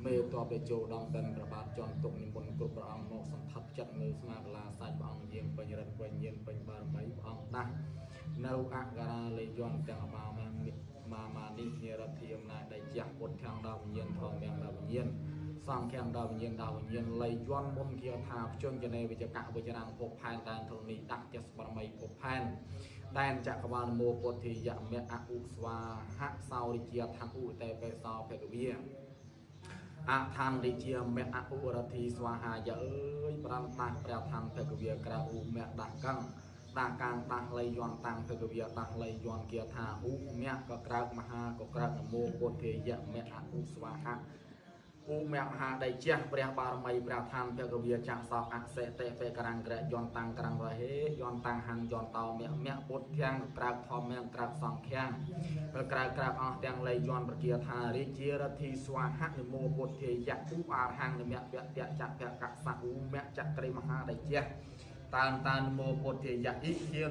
មេតបចូលដំដិនប្របាទចន់ទុកនិមន្តគ្រប់ព្រះអង្គមកសន្ធិដ្ឋចិត្តនៅស្មាកលាសាច់ព្រះអង្គយើងពេញរិទ្ធពេញញាណពេញបារមីព្រះអង្គដាស់នៅអក្សរាលេយន់ទាំងអបាមានេះជារដ្ឋាភិបាលដែលជាពុទ្ធខាងដល់វិញ្ញាណធម្មយ៉ាងដល់វិញ្ញាណសង្ឃខាងដល់វិញ្ញាណលេយយន់មុនគាថាភ្ជន់ចនេវិជ្ជកវិជ្ជរាងភពផែនដែនធរណីដាក់ចេះបរមីភពផែនដែនចក្រវាលមោពុទ្ធិយមៈអឧស្វាហៈសោរិជាឋានឧតេបេសោភគវិអាឋានរិជាមៈអឧរតិស្វាហាយអើយប្រាំដាស់ព្រះឋានភគវិក្រៅមៈដាស់កੰដាស់កាងដាស់លៃយន់តាំងភគវិដាស់លៃយន់គាថាឧមៈក៏ក្រៅមហាក៏ក្រៅនមោពុទ្ធិយមៈអឧស្វាហៈឧមៈមហាដៃជះព្រះបារមីព្រះឋានភគវិចាក់សោអសេតេពេក្រាំងក្រយន់តាំងក្រាំងរហេយន់តាំងហាំងយន់តោមៈពុទ្ធទាំងក្រៅធម្មក្រៅសង្ឃាំងក្រៅអស់ទាំងលៃយន់ប្រគាថារាជារដ្ឋិស្វាហៈនិមោពុទ្ធិយៈឧអារហੰនិមៈវៈតៈចៈភកសៈឧមៈចក្រីមហាដៃជះតានមោពុទ្ធិយៈអ៊ីជា